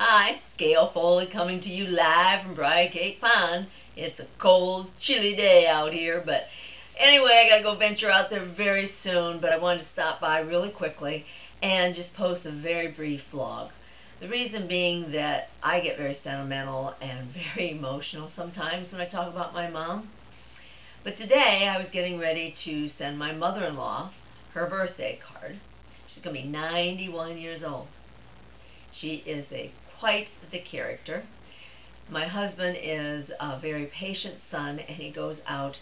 Hi, it's Gail Foley coming to you live from Briargate Pond. It's a cold, chilly day out here, but anyway, I gotta go venture out there very soon, but I wanted to stop by really quickly and just post a very brief blog. The reason being that I get very sentimental and very emotional sometimes when I talk about my mom. But today I was getting ready to send my mother-in-law her birthday card. She's gonna be 91 years old. She is quite the character. My husband is a very patient son, and he goes out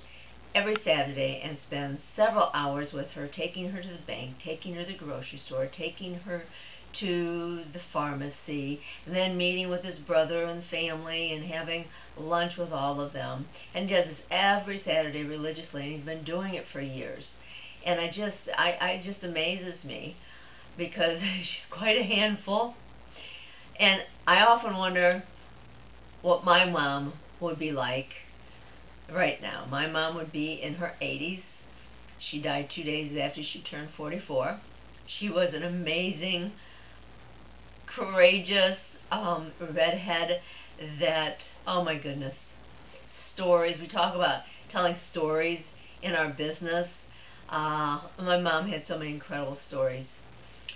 every Saturday and spends several hours with her, taking her to the bank, taking her to the grocery store, taking her to the pharmacy, and then meeting with his brother and family and having lunch with all of them. And he does this every Saturday religiously, and he's been doing it for years. And I just amazes me because she's quite a handful. And I often wonder what my mom would be like right now. My mom would be in her 80s. She died 2 days after she turned 44. She was an amazing, courageous redhead that, oh my goodness, stories. We talk about telling stories in our business. My mom had so many incredible stories.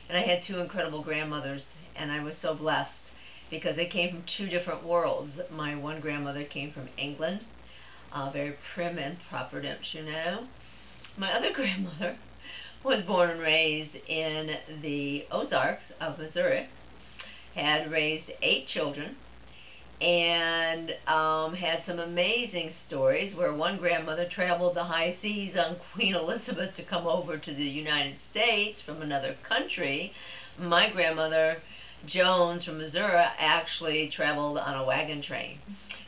And I had two incredible grandmothers, and I was so blessed because they came from two different worlds. My one grandmother came from England, very prim and proper, don't you know? My other grandmother was born and raised in the Ozarks of Missouri, had raised 8 children, and had some amazing stories where one grandmother traveled the high seas on Queen Elizabeth to come over to the United States from another country. My grandmother, Jones from Missouri, actually traveled on a wagon train.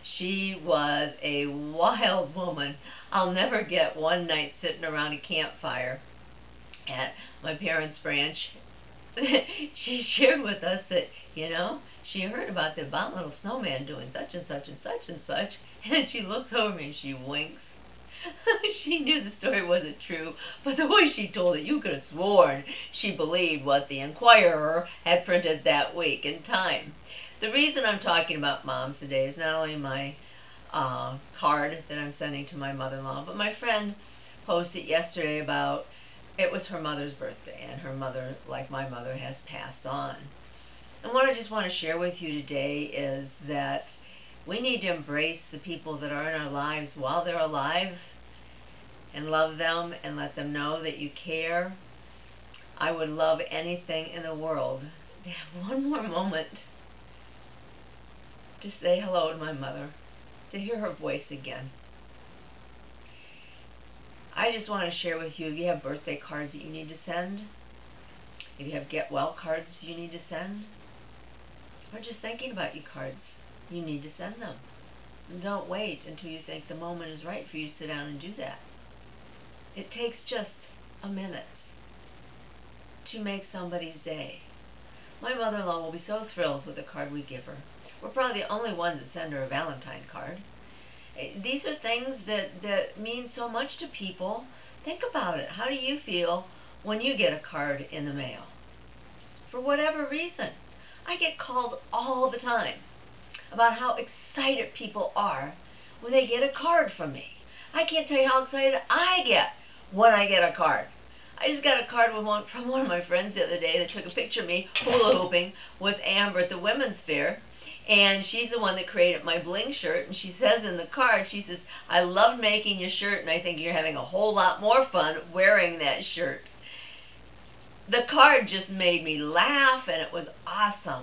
She was a wild woman. I'll never get one night sitting around a campfire at my parents' ranch. She shared with us that, she heard about the abominable snowman doing such and such and such and such, and she looks over me and she winks. She knew the story wasn't true, but the way she told it, you could have sworn she believed what the Inquirer had printed that week in Time. The reason I'm talking about moms today is not only my card that I'm sending to my mother-in-law, but my friend posted yesterday about it was her mother's birthday, and her mother, like my mother, has passed on. And what I just want to share with you today is that we need to embrace the people that are in our lives while they're alive and love them and let them know that you care. I would love anything in the world to have one more moment to say hello to my mother, to hear her voice again. I just want to share with you, if you have birthday cards that you need to send, if you have get well cards you need to send, or just thinking about you cards, you need to send them. And don't wait until you think the moment is right for you to sit down and do that. It takes just a minute to make somebody's day. My mother-in-law will be so thrilled with the card we give her. We're probably the only ones that send her a Valentine card. These are things that mean so much to people. Think about it. How do you feel when you get a card in the mail? For whatever reason. I get calls all the time about how excited people are when they get a card from me. I can't tell you how excited I get when I get a card. I just got a card from one of my friends the other day that took a picture of me hula hooping with Amber at the Women's Fair. And she's the one that created my bling shirt. And she says in the card, she says, I loved making your shirt, and I think you're having a whole lot more fun wearing that shirt. The card just made me laugh, and it was awesome.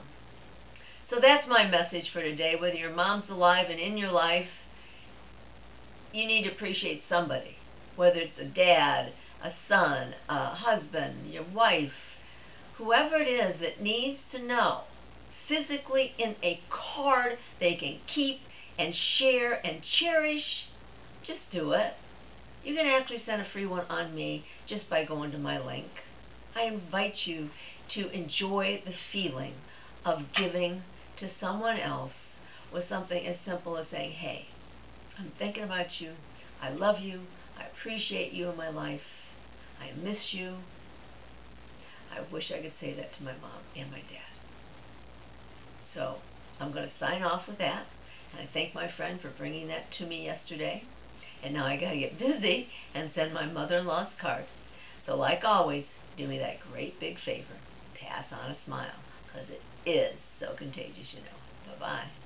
So that's my message for today. Whether your mom's alive and in your life, you need to appreciate somebody. Whether it's a dad, a son, a husband, your wife, whoever it is that needs to know physically in a card they can keep and share and cherish, just do it. You can actually send a free one on me just by going to my link. I invite you to enjoy the feeling of giving to someone else with something as simple as saying, hey, I'm thinking about you, I love you, I appreciate you in my life, I miss you. I wish I could say that to my mom and my dad. So I'm going to sign off with that. And I thank my friend for bringing that to me yesterday. And now I got to get busy and send my mother-in-law's card. So like always, do me that great big favor. Pass on a smile, because it is so contagious, you know. Bye-bye.